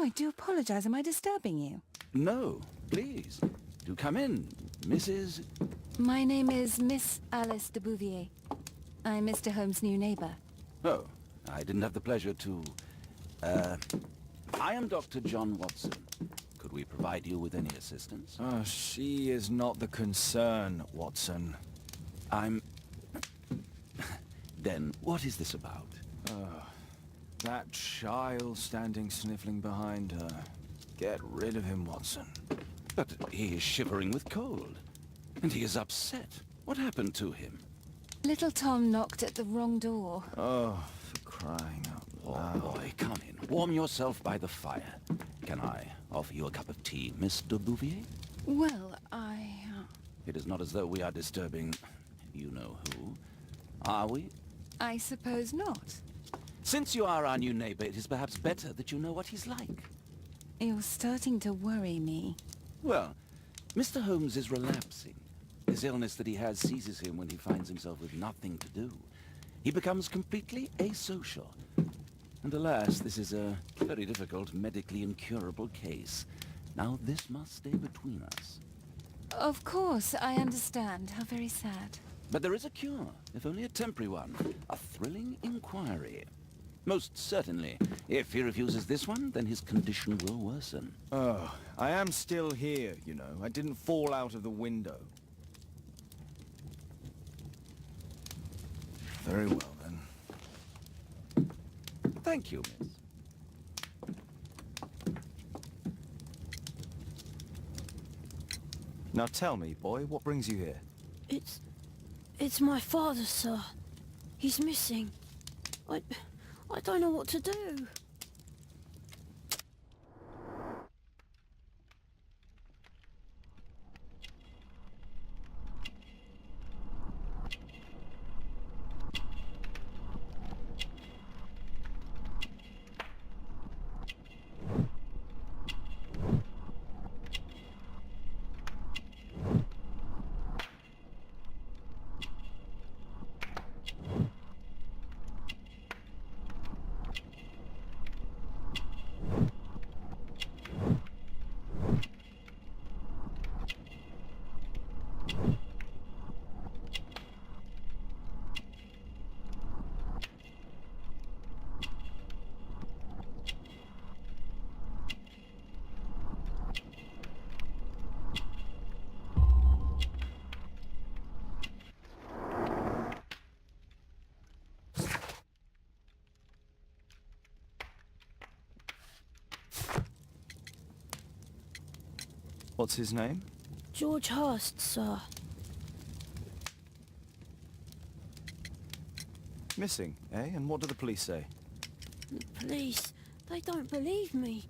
I do apologize. Am I disturbing you? No, please. Do come in, Mrs. My name is Miss Alice de Bouvier. I'm Mr. Holmes' new neighbor. Oh, I didn't have the pleasure to... I am Dr. John Watson. Could we provide you with any assistance? She is not the concern, Watson. I'm... Then, what is this about? That child standing sniffling behind her. Get rid of him, Watson. But he is shivering with cold. And he is upset. What happened to him? Little Tom knocked at the wrong door. Oh, for crying out loud. Oh boy, come in. Warm yourself by the fire. Can I offer you a cup of tea, Miss de Bouvier? Well, It is not as though we are disturbing you-know-who, are we? I suppose not. Since you are our new neighbor, it is perhaps better that you know what he's like. You're starting to worry me. Well, Mr. Holmes is relapsing. This illness that he has seizes him when he finds himself with nothing to do. He becomes completely asocial. And alas, this is a very difficult, medically incurable case. Now this must stay between us. Of course, I understand. How very sad. But there is a cure, if only a temporary one. A thrilling inquiry. Most certainly. If he refuses this one, then his condition will worsen. Oh, I am still here, you know. I didn't fall out of the window. Very well, then. Thank you, miss. Now tell me, boy, what brings you here? It's my father, sir. He's missing. I don't know what to do. What's his name? George Hurst, sir. Missing, eh? And what do the police say? The police, they don't believe me.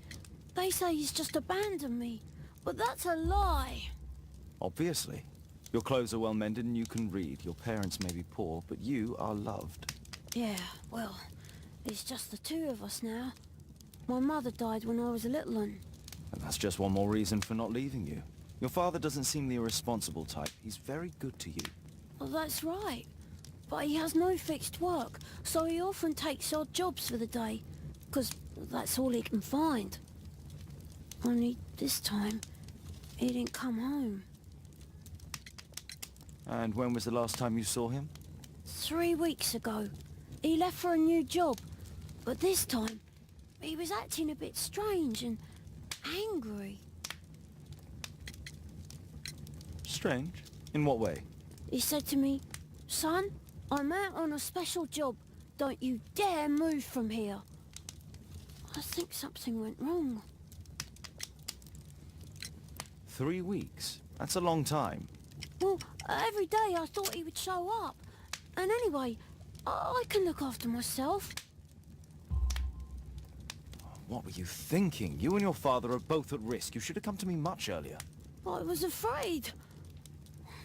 They say he's just abandoned me. But that's a lie. Obviously. Your clothes are well mended and you can read. Your parents may be poor, but you are loved. Yeah, well, it's just the two of us now. My mother died when I was a little one. And that's just one more reason for not leaving you. Your father doesn't seem the irresponsible type. He's very good to you. Well, that's right. But he has no fixed work, so he often takes odd jobs for the day. 'Cause that's all he can find. Only this time, he didn't come home. And when was the last time you saw him? 3 weeks ago. He left for a new job. But this time, he was acting a bit strange and angry. Strange? In what way? He said to me, "Son, I'm out on a special job. Don't you dare move from here." I think something went wrong. 3 weeks? That's a long time. Well, every day I thought he would show up. And anyway, I can look after myself. What were you thinking? You and your father are both at risk. You should have come to me much earlier. I was afraid.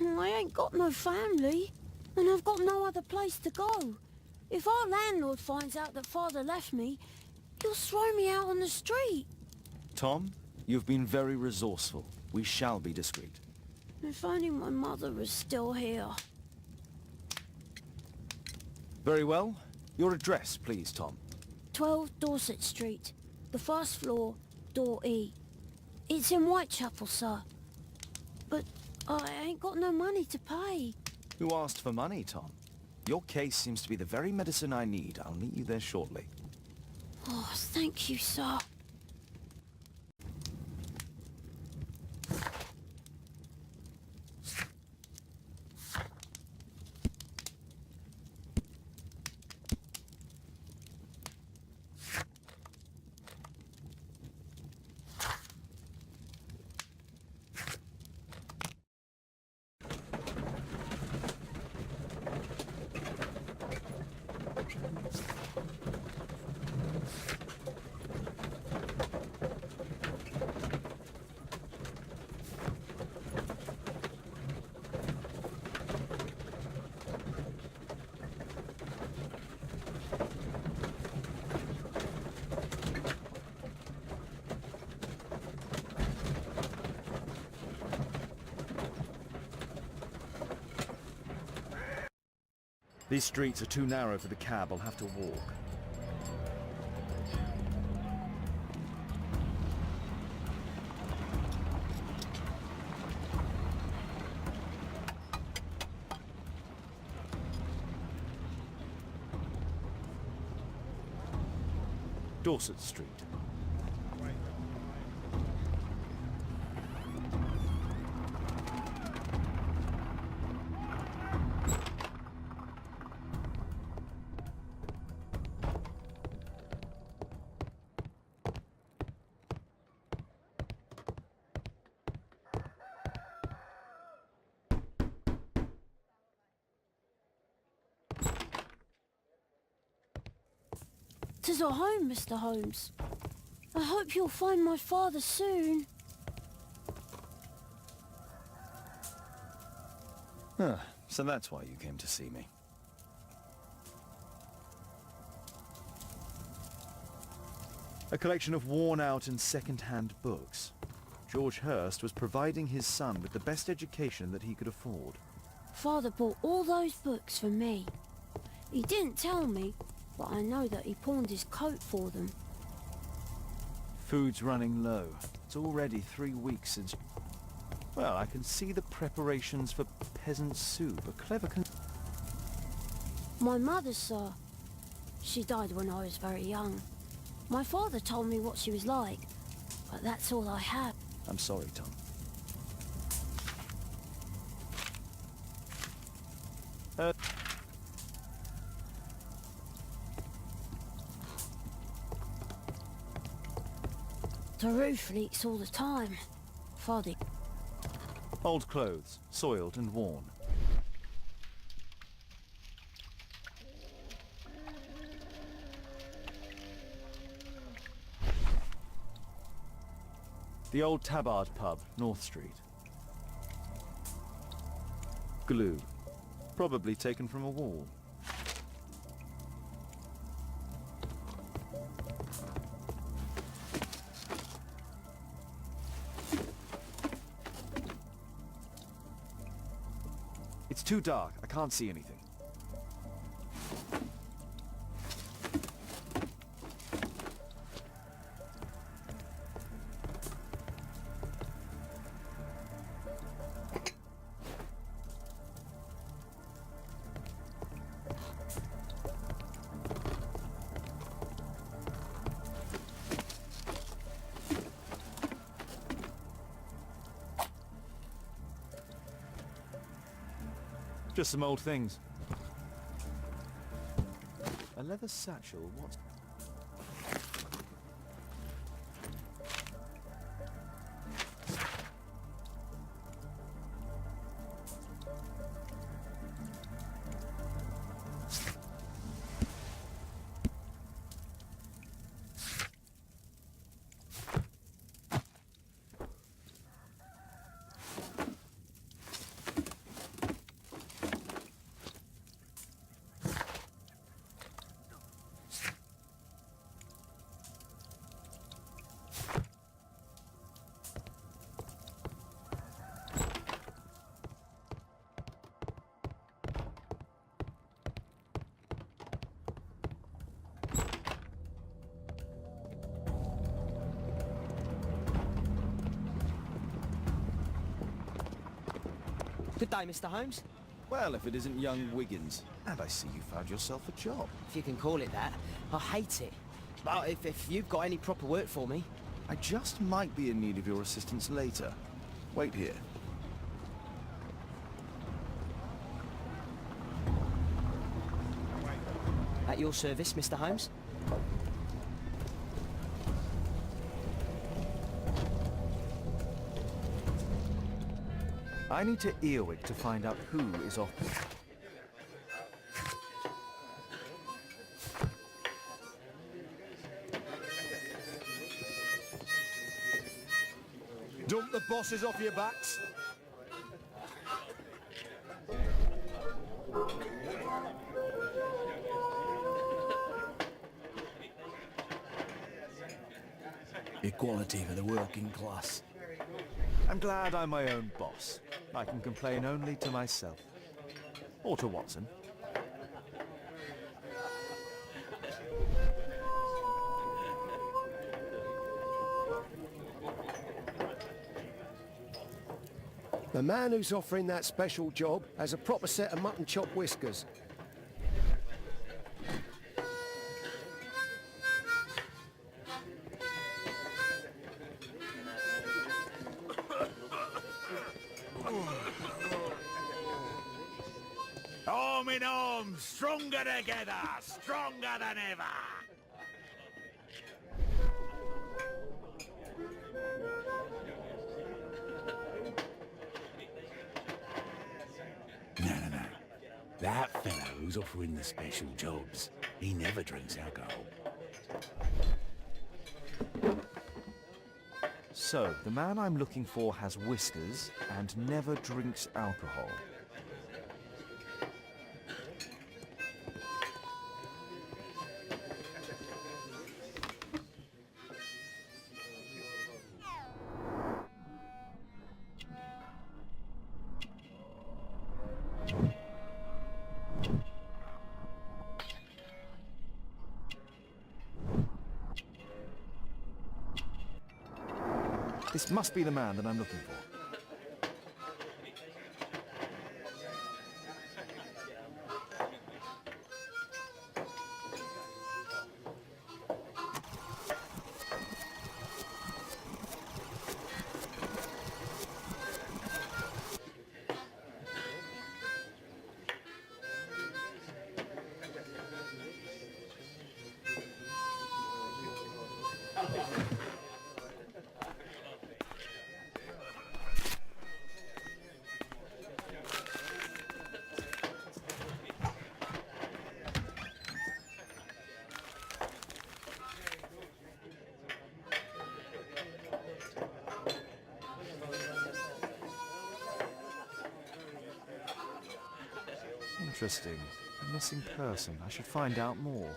I ain't got no family, and I've got no other place to go. If our landlord finds out that Father left me, he'll throw me out on the street. Tom, you've been very resourceful. We shall be discreet. If only my mother was still here. Very well. Your address, please, Tom. 12 Dorset Street, the first floor, door E. It's in Whitechapel, sir. But I ain't got no money to pay. Who asked for money, Tom? Your case seems to be the very medicine I need. I'll meet you there shortly. Oh, thank you, sir. These streets are too narrow for the cab. I'll have to walk. Dorset Street. Tis our home, Mr. Holmes. I hope you'll find my father soon. So that's why you came to see me. A collection of worn-out and second-hand books. George Hurst was providing his son with the best education that he could afford. Father bought all those books for me. He didn't tell me, but I know that he pawned his coat for them. Food's running low. It's already 3 weeks since... Well, I can see the preparations for peasant soup. A clever My mother, sir. She died when I was very young. My father told me what she was like, but that's all I have. I'm sorry, Tom. The roof leaks all the time. Father... Old clothes, soiled and worn. The old Tabard pub, North Street. Glue. Probably taken from a wall. It's too dark. I can't see anything. Just some old things. A leather satchel, what? Good day, Mr. Holmes. Well, if it isn't young Wiggins. And I see you found yourself a job. If you can call it that. I hate it. But if you've got any proper work for me... I just might be in need of your assistance later. Wait here. At your service, Mr. Holmes. I need to earwig to find out who is off. Dump the bosses off your backs. Equality for the working class. I'm glad I'm my own boss. I can complain only to myself. Or to Watson. The man who's offering that special job has a proper set of mutton chop whiskers. Arm in arm, stronger together, stronger than ever. No. That fellow who's offering the special jobs, he never drinks alcohol. So, the man I'm looking for has whiskers and never drinks alcohol. This must be the man that I'm looking for. Interesting. A missing person. I should find out more.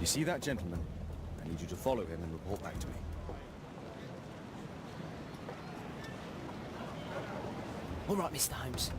You see that gentleman? I need you to follow him and report back to me. All right, Mr. Holmes.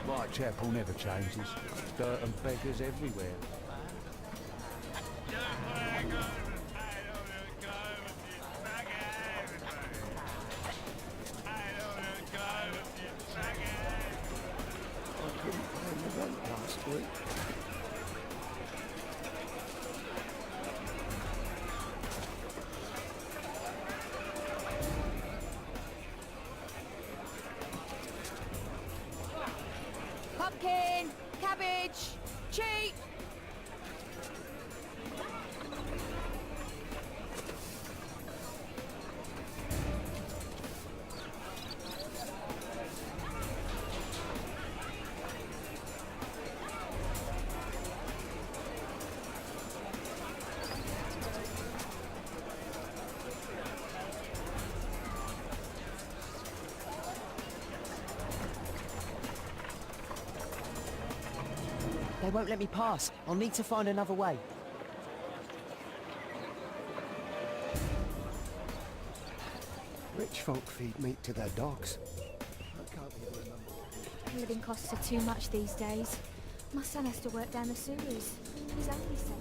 Whitechapel never changes. Dirt and beggars everywhere. I couldn't pay the rent last week. Pumpkin! Cabbage! Cheap! They won't let me pass. I'll need to find another way. Rich folk feed meat to their dogs. I can't even remember. Living costs are too much these days. My son has to work down the sewers. He's only 7.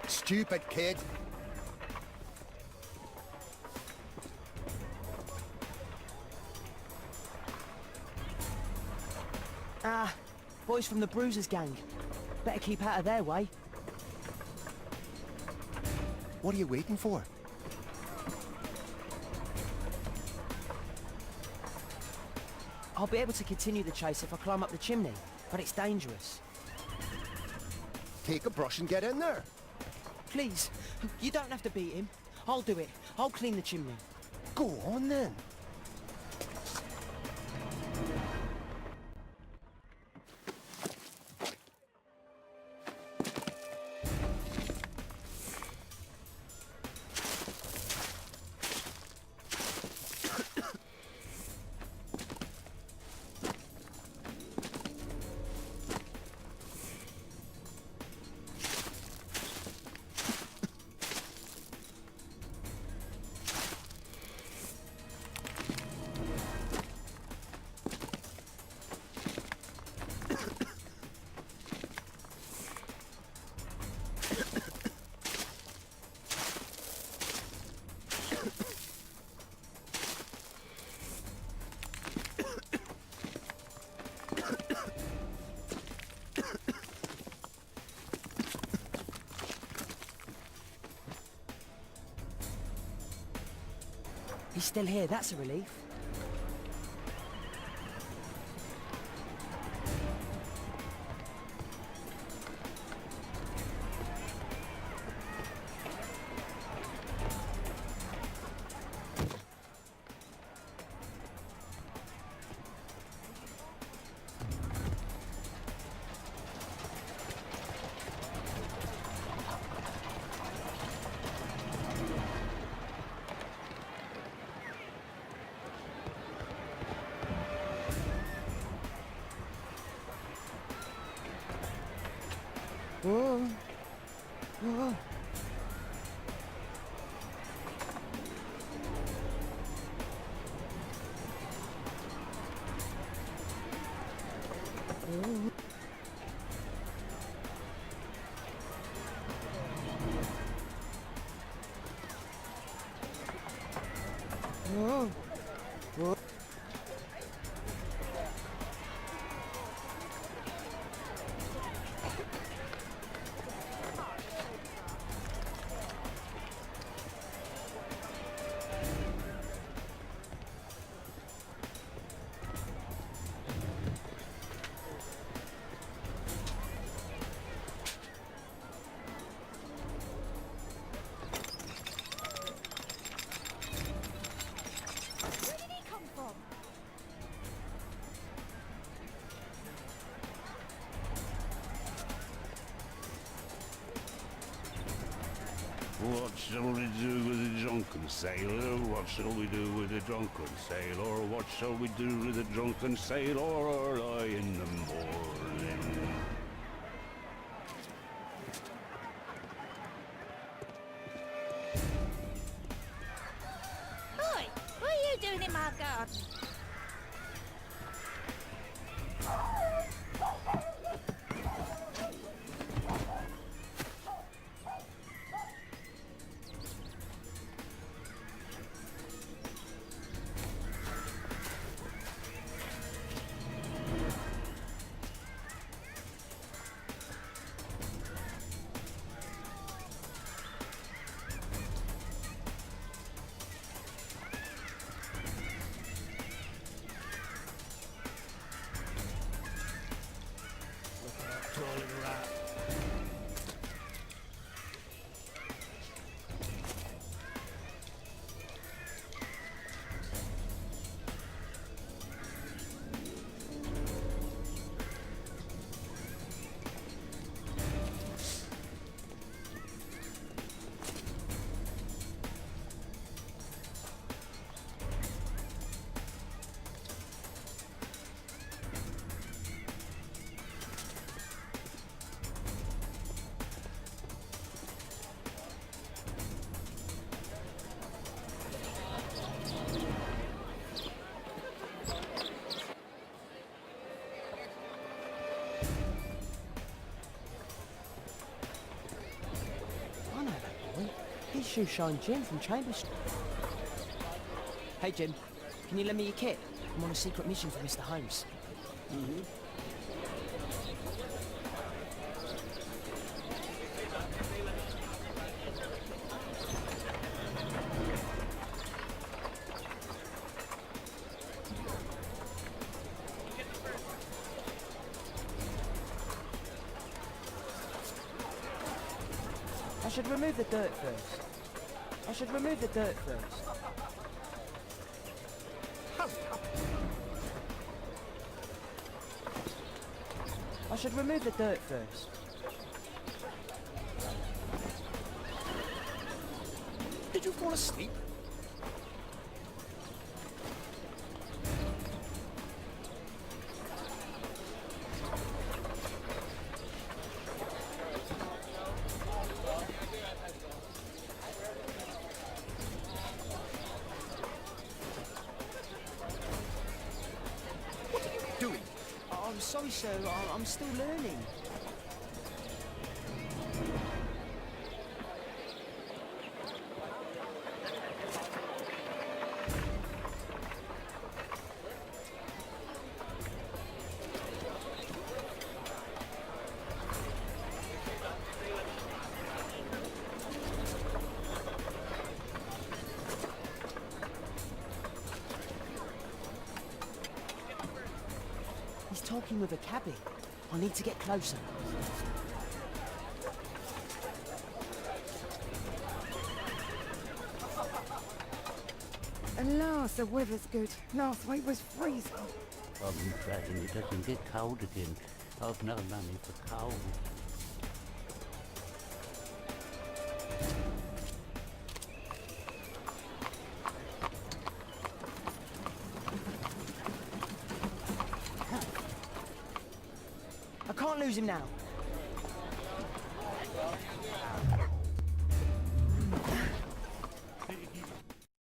Stupid kid. Ah, boys from the Bruisers gang. Better keep out of their way. What are you waiting for? I'll be able to continue the chase if I climb up the chimney, but it's dangerous. Take a brush and get in there. Please, you don't have to beat him. I'll do it. I'll clean the chimney. Go on then. He's still here, that's a relief. Whoa. Whoa. Whoa. Whoa. Where did he come from? What shall we do with the drunken sailor? What shall we do with the drunken sailor? What shall we do with the drunken sailor early in the morning? Oi! What are you doing in my garden? Shoeshine Jim from Chambers Street. Hey Jim, can you lend me your kit? I'm on a secret mission for Mr. Holmes. I should remove the dirt first. I should remove the dirt first. I should remove the dirt first. Did you fall asleep? Doing? Oh, I'm sorry, sir. I'm still learning. He's talking with a cabbie. I need to get closer. At last the weather's good. Last week was freezing. I'm praying it doesn't get cold again. I've no money for coal. I can't lose him now.